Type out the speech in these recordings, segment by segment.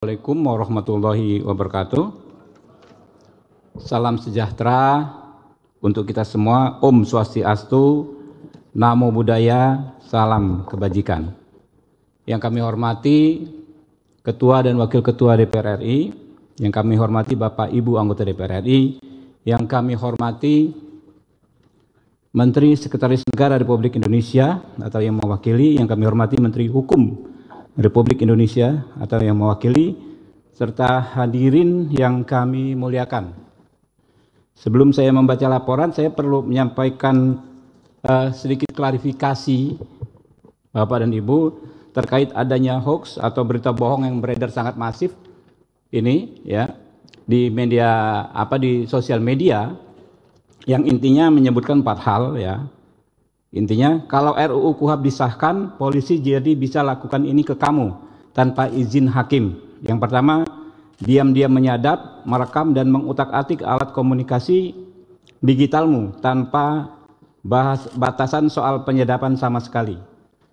Assalamualaikum warahmatullahi wabarakatuh. Salam sejahtera untuk kita semua. Om Swastiastu, Namo Buddhaya, salam kebajikan. Yang kami hormati Ketua dan Wakil Ketua DPR RI, yang kami hormati Bapak Ibu anggota DPR RI, yang kami hormati Menteri Sekretaris Negara Republik Indonesia atau yang mewakili, yang kami hormati Menteri Hukum Republik Indonesia atau yang mewakili, serta hadirin yang kami muliakan. Sebelum saya membaca laporan, saya perlu menyampaikan sedikit klarifikasi Bapak dan Ibu terkait adanya hoax atau berita bohong yang beredar sangat masif ini ya di media di sosial media, yang intinya menyebutkan 4 hal ya. Intinya, kalau RUU KUHP disahkan, polisi jadi bisa lakukan ini ke kamu tanpa izin hakim. Yang pertama, diam-diam menyadap, merekam dan mengutak-atik alat komunikasi digitalmu tanpa batasan soal penyadapan sama sekali.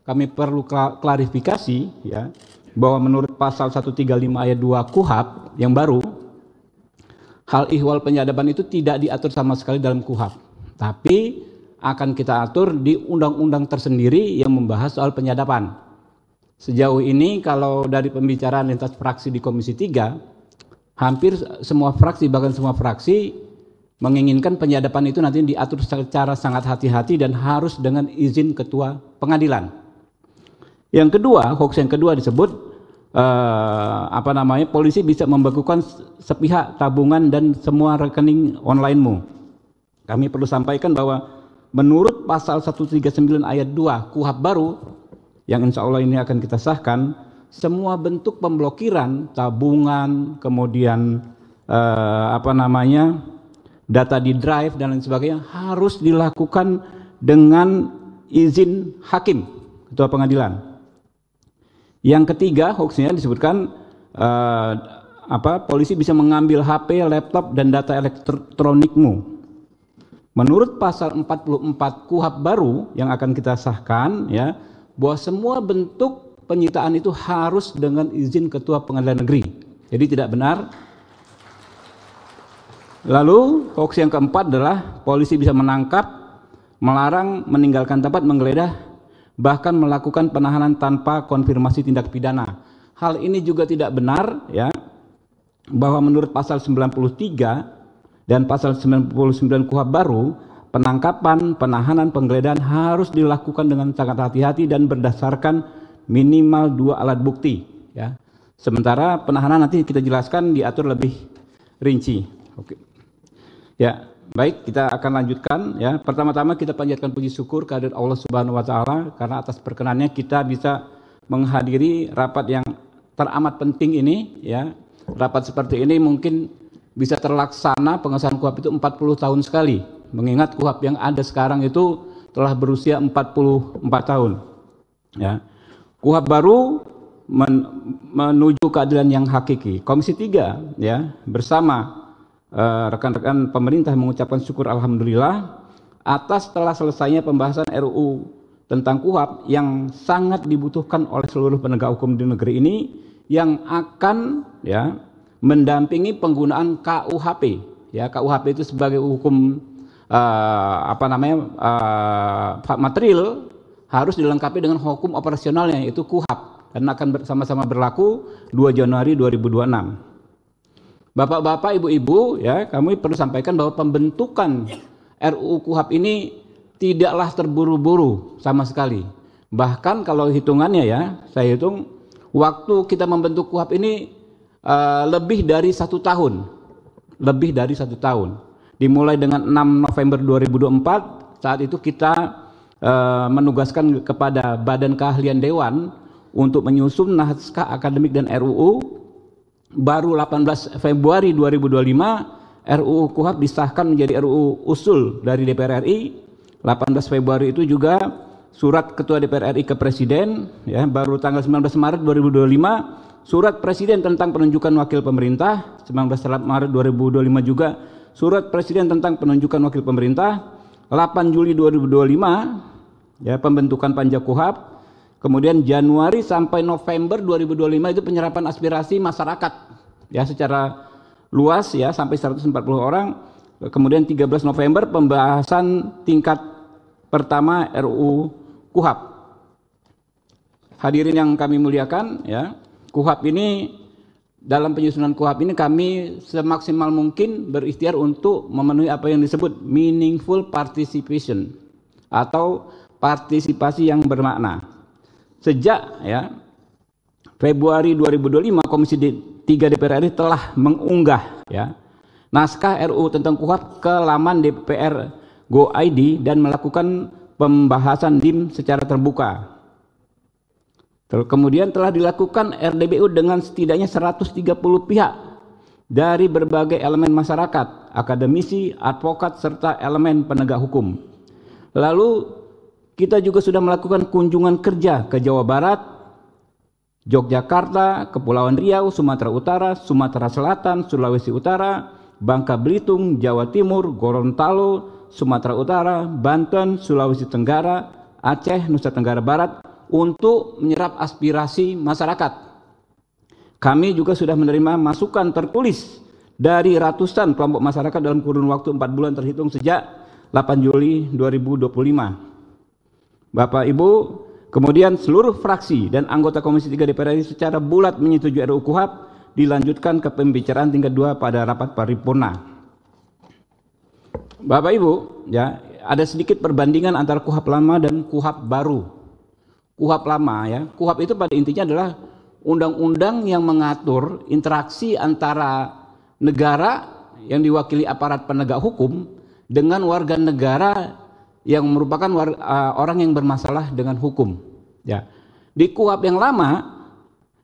Kami perlu klarifikasi ya, bahwa menurut pasal 135 ayat 2 KUHP yang baru, hal ihwal penyadapan itu tidak diatur sama sekali dalam KUHP, tapi akan kita atur di undang-undang tersendiri yang membahas soal penyadapan. Sejauh ini kalau dari pembicaraan lintas fraksi di Komisi 3, hampir semua fraksi, bahkan semua fraksi menginginkan penyadapan itu nanti diatur secara sangat hati-hati dan harus dengan izin ketua pengadilan. Yang kedua, hoax yang kedua disebut polisi bisa membekukan sepihak tabungan dan semua rekening online-mu. Kami perlu sampaikan bahwa menurut pasal 139 ayat 2 KUHP baru yang insya Allah ini akan kita sahkan, semua bentuk pemblokiran tabungan, kemudian data di drive dan lain sebagainya harus dilakukan dengan izin hakim, ketua pengadilan. Yang ketiga, hoaxnya disebutkan polisi bisa mengambil HP, laptop dan data elektronikmu. Menurut pasal 44 KUHP baru yang akan kita sahkan ya, bahwa semua bentuk penyitaan itu harus dengan izin ketua pengadilan negeri. Jadi tidak benar. Lalu hoax yang keempat adalah polisi bisa menangkap, melarang, meninggalkan tempat, menggeledah, bahkan melakukan penahanan tanpa konfirmasi tindak pidana. Hal ini juga tidak benar ya, bahwa menurut pasal 93 dan pasal 99 KUHP baru, penangkapan, penahanan, penggeledahan harus dilakukan dengan sangat hati-hati dan berdasarkan minimal 2 alat bukti ya. Sementara penahanan nanti kita jelaskan diatur lebih rinci. Oke. Ya, baik, kita akan lanjutkan ya. Pertama-tama kita panjatkan puji syukur kehadirat Allah Subhanahu wa taala karena atas perkenannya kita bisa menghadiri rapat yang teramat penting ini ya. Rapat seperti ini mungkin bisa terlaksana pengesahan KUHP itu 40 tahun sekali. Mengingat KUHP yang ada sekarang itu telah berusia 44 tahun. Ya. KUHP baru menuju keadilan yang hakiki. Komisi 3 ya, bersama rekan-rekan pemerintah mengucapkan syukur alhamdulillah atas telah selesainya pembahasan RUU tentang KUHP yang sangat dibutuhkan oleh seluruh penegak hukum di negeri ini, yang akan ya mendampingi penggunaan KUHP ya. KUHP itu sebagai hukum material harus dilengkapi dengan hukum operasionalnya, yaitu KUHP, dan akan bersama-sama berlaku 2 Januari 2026. Bapak-bapak, ibu-ibu ya, kami perlu sampaikan bahwa pembentukan RUU KUHP ini tidaklah terburu-buru sama sekali. Bahkan kalau hitungannya ya, saya hitung waktu kita membentuk KUHP ini lebih dari 1 tahun, dimulai dengan 6 November 2024. Saat itu kita menugaskan kepada Badan Keahlian Dewan untuk menyusun naskah akademik dan RUU. Baru 18 Februari 2025 RUU KUHP disahkan menjadi RUU usul dari DPR RI. 18 Februari itu juga surat Ketua DPR RI ke Presiden ya. Baru tanggal 19 Maret 2025 surat Presiden tentang penunjukan wakil pemerintah. 19 Maret 2025 juga surat Presiden tentang penunjukan wakil pemerintah. 8 Juli 2025 ya, pembentukan Panja KUHP. Kemudian Januari sampai November 2025 itu penyerapan aspirasi masyarakat ya secara luas ya sampai 140 orang. Kemudian 13 November pembahasan tingkat pertama RUU KUHP. Hadirin yang kami muliakan ya, KUHP ini dalam penyusunan KUHP ini kami semaksimal mungkin berikhtiar untuk memenuhi apa yang disebut meaningful participation atau partisipasi yang bermakna. Sejak ya Februari 2025 Komisi 3 DPR RI telah mengunggah ya naskah RUU tentang KUHP ke laman DPR Go.id dan melakukan pembahasan DIM secara terbuka. Kemudian telah dilakukan RDBU dengan setidaknya 130 pihak dari berbagai elemen masyarakat, akademisi, advokat, serta elemen penegak hukum. Lalu kita juga sudah melakukan kunjungan kerja ke Jawa Barat, Yogyakarta, Kepulauan Riau, Sumatera Utara, Sumatera Selatan, Sulawesi Utara, Bangka Belitung, Jawa Timur, Gorontalo, Sumatera Utara, Banten, Sulawesi Tenggara, Aceh, Nusa Tenggara Barat untuk menyerap aspirasi masyarakat. Kami juga sudah menerima masukan tertulis dari ratusan kelompok masyarakat dalam kurun waktu 4 bulan terhitung sejak 8 Juli 2025. Bapak Ibu, kemudian seluruh fraksi dan anggota Komisi 3 DPR RI secara bulat menyetujui RUU KUHP dilanjutkan ke pembicaraan tingkat 2 pada rapat paripurna. Bapak Ibu, ya, ada sedikit perbandingan antara KUHP lama dan KUHP baru. KUHP lama ya, KUHP itu pada intinya adalah undang-undang yang mengatur interaksi antara negara yang diwakili aparat penegak hukum dengan warga negara yang merupakan orang yang bermasalah dengan hukum. Ya, di KUHP yang lama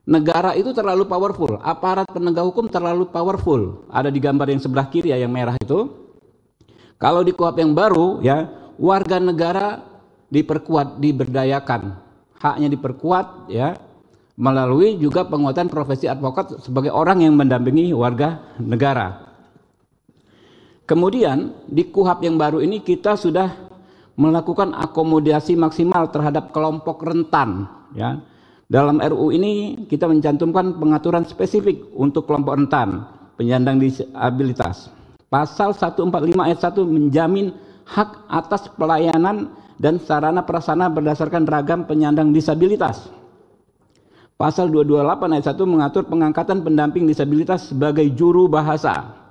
negara itu terlalu powerful, aparat penegak hukum terlalu powerful. Ada di gambar yang sebelah kiri ya, yang merah itu. Kalau di KUHP yang baru ya, warga negara diperkuat, diberdayakan, haknya diperkuat ya, melalui juga penguatan profesi advokat sebagai orang yang mendampingi warga negara. Kemudian di KUHP yang baru ini kita sudah melakukan akomodasi maksimal terhadap kelompok rentan ya. Dalam RUU ini kita mencantumkan pengaturan spesifik untuk kelompok rentan, penyandang disabilitas. Pasal 145 ayat 1 menjamin hak atas pelayanan dan sarana prasarana berdasarkan ragam penyandang disabilitas. Pasal 228 ayat 1 mengatur pengangkatan pendamping disabilitas sebagai juru bahasa.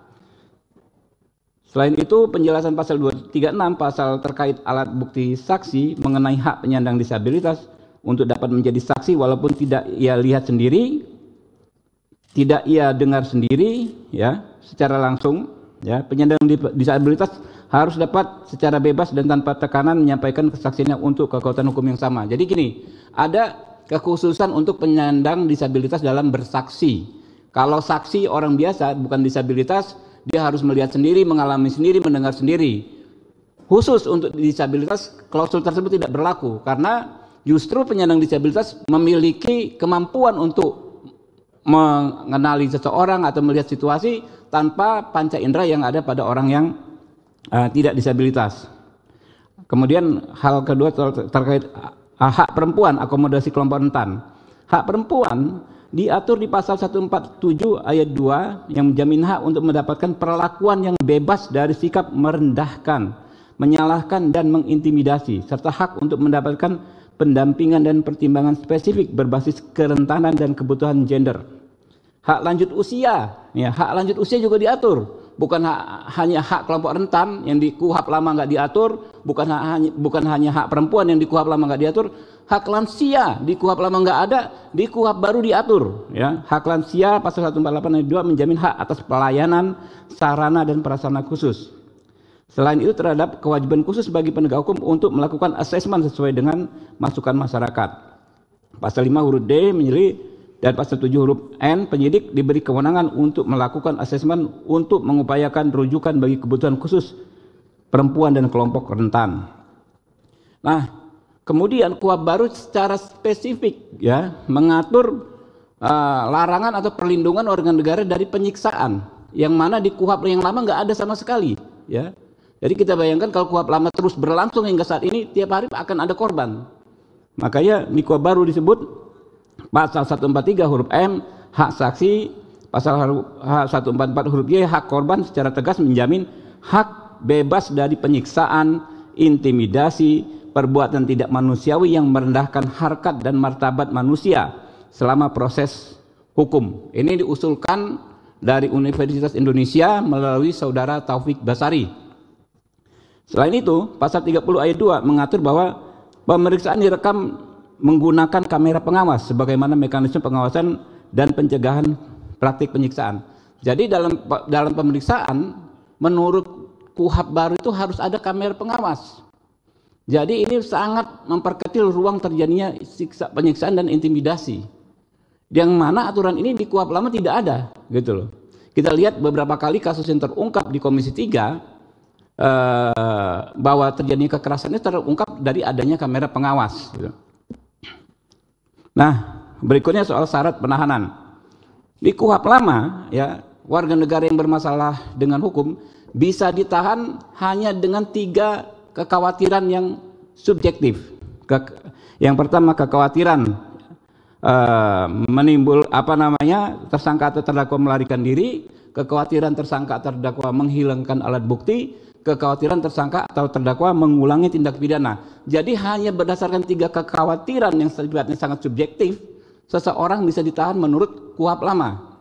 Selain itu, penjelasan pasal 236 pasal terkait alat bukti saksi mengenai hak penyandang disabilitas untuk dapat menjadi saksi walaupun tidak ia lihat sendiri, tidak ia dengar sendiri ya, secara langsung ya, penyandang disabilitas harus dapat secara bebas dan tanpa tekanan menyampaikan kesaksiannya untuk kekuatan hukum yang sama. Jadi gini, ada kekhususan untuk penyandang disabilitas dalam bersaksi. Kalau saksi orang biasa bukan disabilitas, dia harus melihat sendiri, mengalami sendiri, mendengar sendiri. Khusus untuk disabilitas, klausul tersebut tidak berlaku karena justru penyandang disabilitas memiliki kemampuan untuk mengenali seseorang atau melihat situasi tanpa panca indera yang ada pada orang yang tidak disabilitas. Kemudian hal kedua terkait hak perempuan, akomodasi kelompok rentan. Hak perempuan diatur di pasal 147 ayat 2 yang menjamin hak untuk mendapatkan perlakuan yang bebas dari sikap merendahkan, menyalahkan dan mengintimidasi, serta hak untuk mendapatkan pendampingan dan pertimbangan spesifik berbasis kerentanan dan kebutuhan gender. Hak lanjut usia, ya, hak lanjut usia juga diatur. Bukan hanya hak kelompok rentan yang di KUHP lama nggak diatur, bukan hanya hak perempuan yang di KUHP lama nggak diatur, hak lansia di KUHP lama nggak ada, di KUHP baru diatur. Ya, hak lansia pasal 148 ayat 2 menjamin hak atas pelayanan, sarana dan prasarana khusus. Selain itu terhadap kewajiban khusus bagi penegak hukum untuk melakukan asesmen sesuai dengan masukan masyarakat. Pasal 5 huruf D menyeli dan pasal 7 huruf N, penyidik diberi kewenangan untuk melakukan asesmen untuk mengupayakan rujukan bagi kebutuhan khusus perempuan dan kelompok rentan. Nah, kemudian KUHP baru secara spesifik ya mengatur larangan atau perlindungan warga negara dari penyiksaan, yang mana di KUHP yang lama nggak ada sama sekali ya. Jadi kita bayangkan kalau KUHP lama terus berlangsung hingga saat ini, tiap hari akan ada korban. Makanya di KUHP baru disebut pasal 143 huruf M, hak saksi, pasal 144 huruf Y, hak korban secara tegas menjamin hak bebas dari penyiksaan, intimidasi, perbuatan tidak manusiawi yang merendahkan harkat dan martabat manusia selama proses hukum. Ini diusulkan dari Universitas Indonesia melalui saudara Taufik Basari. Selain itu, pasal 30 ayat 2 mengatur bahwa pemeriksaan direkam menggunakan kamera pengawas sebagaimana mekanisme pengawasan dan pencegahan praktik penyiksaan. Jadi dalam pemeriksaan menurut KUHP baru itu harus ada kamera pengawas. Jadi ini sangat memperkecil ruang terjadinya penyiksaan dan intimidasi. Yang mana aturan ini di KUHP lama tidak ada, gitu loh. Kita lihat beberapa kali kasus yang terungkap di Komisi 3 bahwa terjadinya kekerasan itu terungkap dari adanya kamera pengawas. Gitu. Nah, berikutnya soal syarat penahanan. Di KUHP lama, ya, warga negara yang bermasalah dengan hukum bisa ditahan hanya dengan 3 kekhawatiran yang subjektif. Yang pertama, kekhawatiran menimbul tersangka atau terdakwa melarikan diri, kekhawatiran tersangka atau terdakwa menghilangkan alat bukti, kekhawatiran tersangka atau terdakwa mengulangi tindak pidana. Jadi hanya berdasarkan 3 kekhawatiran yang sifatnya sangat subjektif, seseorang bisa ditahan menurut KUHP lama.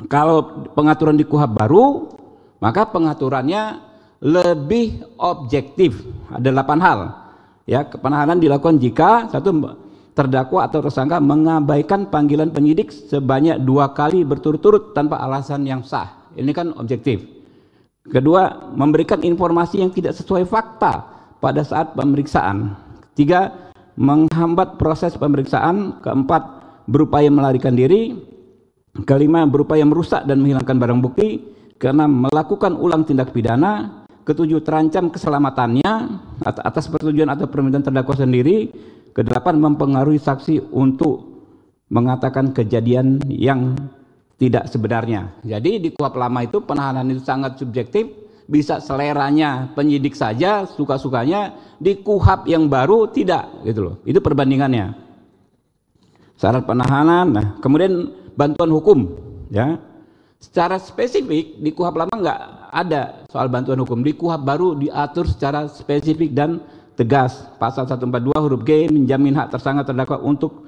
Kalau pengaturan di KUHP baru, maka pengaturannya lebih objektif. Ada 8 hal. Ya, penahanan dilakukan jika 1, terdakwa atau tersangka mengabaikan panggilan penyidik sebanyak 2 kali berturut-turut tanpa alasan yang sah. Ini kan objektif. Kedua, memberikan informasi yang tidak sesuai fakta pada saat pemeriksaan. 3, menghambat proses pemeriksaan. Keempat, berupaya melarikan diri. Kelima, berupaya merusak dan menghilangkan barang bukti. Keenam, melakukan ulang tindak pidana. Ketujuh, terancam keselamatannya atas persetujuan atau permintaan terdakwa sendiri. Kedelapan, mempengaruhi saksi untuk mengatakan kejadian yang tidak sebenarnya. Jadi di KUHP lama itu penahanan itu sangat subjektif, bisa seleranya penyidik saja, suka-sukanya. Di KUHP yang baru tidak, gitu loh. Itu perbandingannya. Syarat penahanan, nah kemudian bantuan hukum, ya. Secara spesifik di KUHP lama nggak ada soal bantuan hukum. Di KUHP baru diatur secara spesifik dan tegas. Pasal 142 huruf G menjamin hak tersangka terdakwa untuk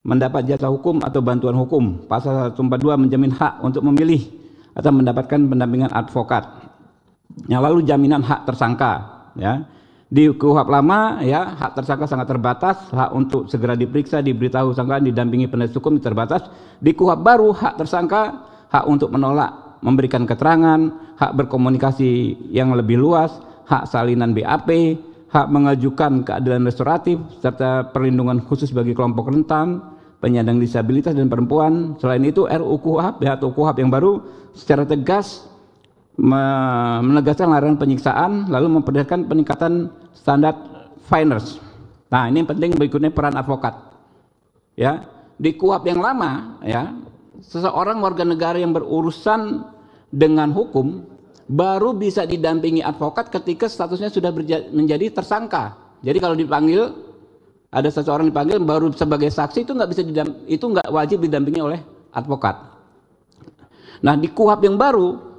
mendapat jasa hukum atau bantuan hukum. Pasal 142 menjamin hak untuk memilih atau mendapatkan pendampingan advokat. Yang lalu jaminan hak tersangka, ya. Di KUHP lama, ya, hak tersangka sangat terbatas, hak untuk segera diperiksa, diberitahu sangkaan, didampingi penasihat hukum terbatas. Di KUHP baru, hak tersangka, hak untuk menolak memberikan keterangan, hak berkomunikasi yang lebih luas, hak salinan BAP, hak mengajukan keadilan restoratif, serta perlindungan khusus bagi kelompok rentan, penyandang disabilitas dan perempuan. Selain itu, RUU KUHP atau KUHP yang baru secara tegas menegaskan larangan penyiksaan, lalu memperlihatkan peningkatan standar fairness. Nah, ini yang penting. Berikutnya peran advokat. Ya, di KUHP yang lama, ya, seseorang warga negara yang berurusan dengan hukum baru bisa didampingi advokat ketika statusnya sudah menjadi tersangka. Jadi kalau dipanggil, ada seseorang dipanggil baru sebagai saksi, itu nggak wajib didampingi oleh advokat. Nah, di KUHP yang baru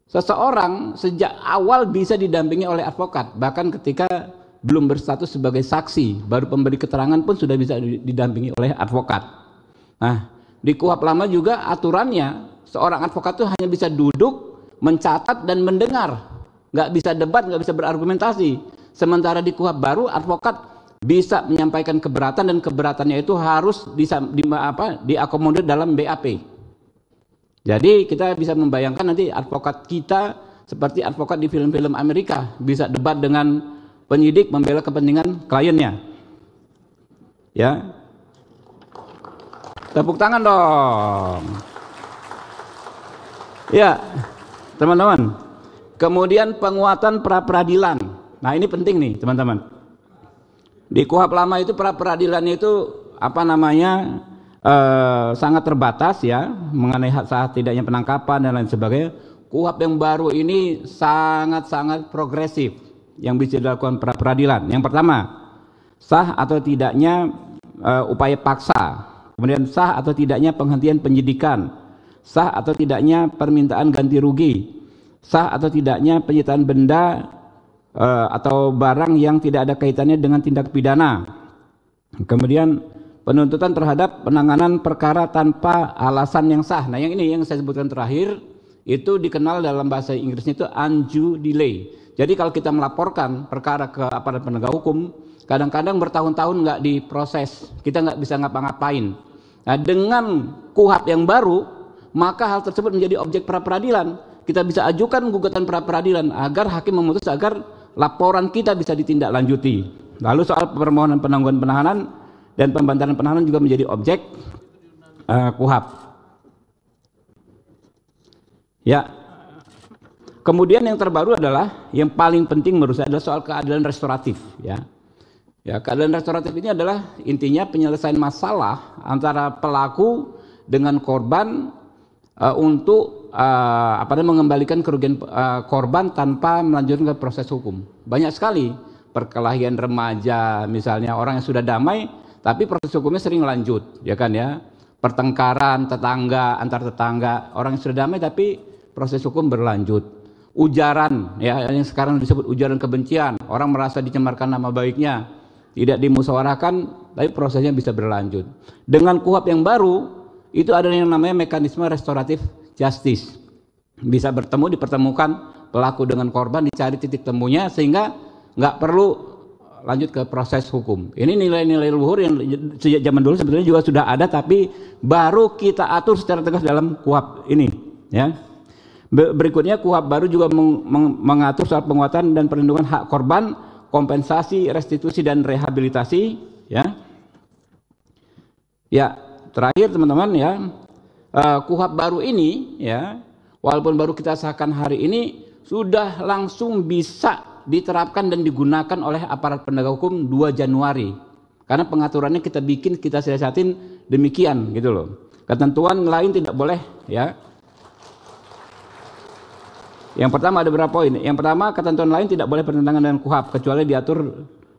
seseorang sejak awal bisa didampingi oleh advokat, bahkan ketika belum berstatus sebagai saksi, baru pemberi keterangan pun sudah bisa didampingi oleh advokat. Nah, di KUHP lama juga aturannya seorang advokat itu hanya bisa duduk, mencatat dan mendengar, nggak bisa debat, nggak bisa berargumentasi. Sementara di KUHP baru advokat bisa menyampaikan keberatan dan keberatannya itu harus diakomodir dalam BAP. Jadi kita bisa membayangkan nanti advokat kita seperti advokat di film-film Amerika, bisa debat dengan penyidik membela kepentingan kliennya. Ya. Tepuk tangan dong. Ya, teman-teman. Kemudian penguatan pra-peradilan. Nah, ini penting nih, teman-teman. Di KUHP lama itu pra-peradilannya itu sangat terbatas, ya, mengenai hak sah tidaknya penangkapan dan lain sebagainya. KUHP yang baru ini sangat-sangat progresif yang bisa dilakukan pra peradilan. Yang pertama, sah atau tidaknya upaya paksa, kemudian sah atau tidaknya penghentian penyidikan, sah atau tidaknya permintaan ganti rugi, sah atau tidaknya penyitaan benda atau barang yang tidak ada kaitannya dengan tindak pidana. Kemudian penuntutan terhadap penanganan perkara tanpa alasan yang sah. Nah, yang ini yang saya sebutkan terakhir itu dikenal dalam bahasa Inggrisnya itu undue delay. Jadi kalau kita melaporkan perkara ke aparat penegak hukum, kadang-kadang bertahun-tahun nggak diproses, kita nggak bisa ngapa-ngapain. Nah, dengan KUHP yang baru, maka hal tersebut menjadi objek pra peradilan. Kita bisa ajukan gugatan pra peradilan agar hakim memutus agar laporan kita bisa ditindaklanjuti. Lalu soal permohonan penangguhan penahanan dan pembantaran penahanan juga menjadi objek KUHP. Ya. Kemudian yang terbaru adalah yang paling penting menurut saya adalah soal keadilan restoratif, ya. Ya, keadilan restoratif ini adalah intinya penyelesaian masalah antara pelaku dengan korban untuk mengembalikan kerugian korban tanpa melanjutkan ke proses hukum. Banyak sekali perkelahian remaja, misalnya orang yang sudah damai tapi proses hukumnya sering lanjut, ya kan ya. Pertengkaran tetangga antar tetangga, orang yang sudah damai tapi proses hukum berlanjut. Ujaran, ya, yang sekarang disebut ujaran kebencian, orang merasa dicemarkan nama baiknya, tidak dimusyawarahkan, tapi prosesnya bisa berlanjut. Dengan KUHP yang baru, itu ada yang namanya mekanisme restoratif justice. Bisa bertemu, dipertemukan pelaku dengan korban, dicari titik temunya, sehingga nggak perlu lanjut ke proses hukum. Ini nilai-nilai luhur yang sejak zaman dulu sebetulnya juga sudah ada, tapi baru kita atur secara tegas dalam KUHP ini, ya. Berikutnya KUHP baru juga mengatur soal penguatan dan perlindungan hak korban, kompensasi, restitusi dan rehabilitasi, ya. Ya, terakhir teman-teman, ya, KUHP baru ini, ya, walaupun baru kita sahkan hari ini, sudah langsung bisa diterapkan dan digunakan oleh aparat penegak hukum 2 Januari. Karena pengaturannya kita bikin, kita siasatin demikian gitu loh. Ketentuan lain tidak boleh, ya. Yang pertama ada beberapa poin. Yang pertama, ketentuan lain tidak boleh bertentangan dengan KUHP kecuali diatur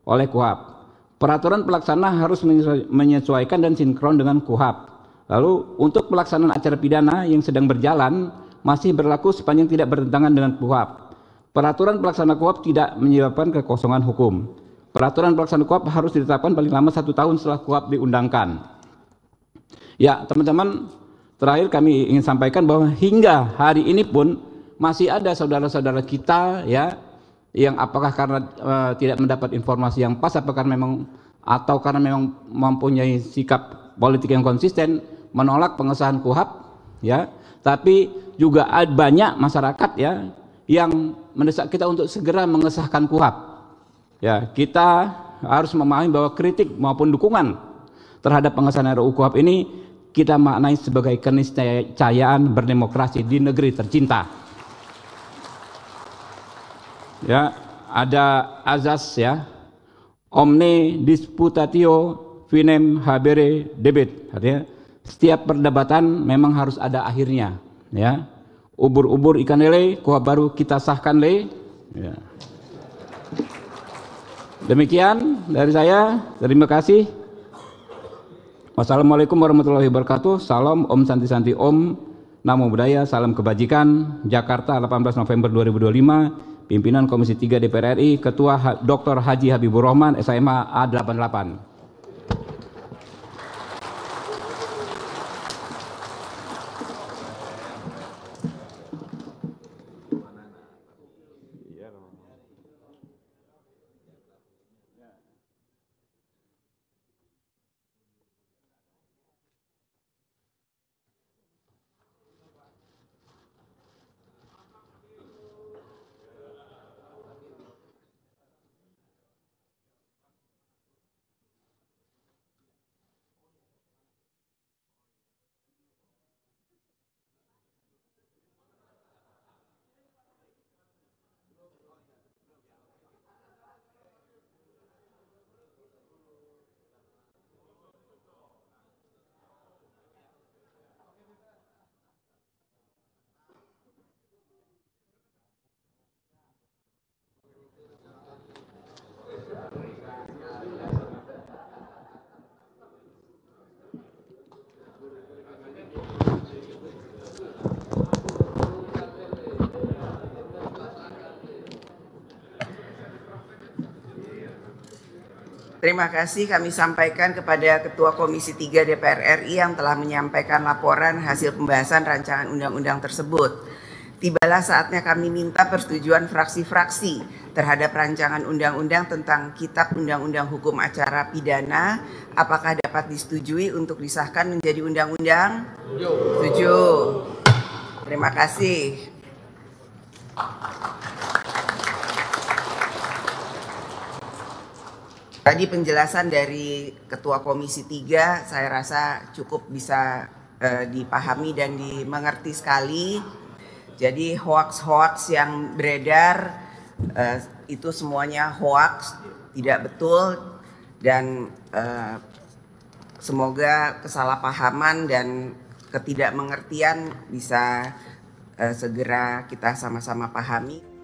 oleh KUHP. Peraturan pelaksana harus menyesuaikan dan sinkron dengan KUHP. Lalu untuk pelaksanaan acara pidana yang sedang berjalan masih berlaku sepanjang tidak bertentangan dengan KUHP. Peraturan pelaksana KUHP tidak menyebabkan kekosongan hukum. Peraturan pelaksana KUHP harus ditetapkan paling lama 1 tahun setelah KUHP diundangkan. Ya, teman-teman, terakhir kami ingin sampaikan bahwa hingga hari ini pun masih ada saudara-saudara kita, ya, yang apakah karena tidak mendapat informasi yang pas, apakah memang atau karena memang mempunyai sikap politik yang konsisten menolak pengesahan KUHP, ya. Tapi juga ada banyak masyarakat, ya, yang mendesak kita untuk segera mengesahkan KUHP. Ya, kita harus memahami bahwa kritik maupun dukungan terhadap pengesahan RUU KUHP ini kita maknai sebagai keniscayaan berdemokrasi di negeri tercinta. Ya, ada azas, ya, omne disputatio finem habere debet, artinya setiap perdebatan memang harus ada akhirnya, ya. Ubur-ubur ikan lele, KUHP baru kita sahkan le, ya. Demikian dari saya, terima kasih. Wassalamualaikum warahmatullahi wabarakatuh. Salam, Om Santi Santi Om, Namo Buddhaya, salam kebajikan. Jakarta, 18 November 2025. Pimpinan Komisi 3 DPR RI, Ketua Dr. Haji Habibur Rahman, SMA A88. Terima kasih kami sampaikan kepada Ketua Komisi 3 DPR RI yang telah menyampaikan laporan hasil pembahasan rancangan undang-undang tersebut. Tibalah saatnya kami minta persetujuan fraksi-fraksi terhadap rancangan undang-undang tentang Kitab Undang-Undang Hukum Acara Pidana. Apakah dapat disetujui untuk disahkan menjadi undang-undang? Setuju. Terima kasih. Tadi penjelasan dari Ketua Komisi 3 saya rasa cukup bisa dipahami dan dimengerti sekali. Jadi hoaks-hoaks yang beredar itu semuanya hoaks, tidak betul, dan semoga kesalahpahaman dan ketidakmengertian bisa segera kita sama-sama pahami.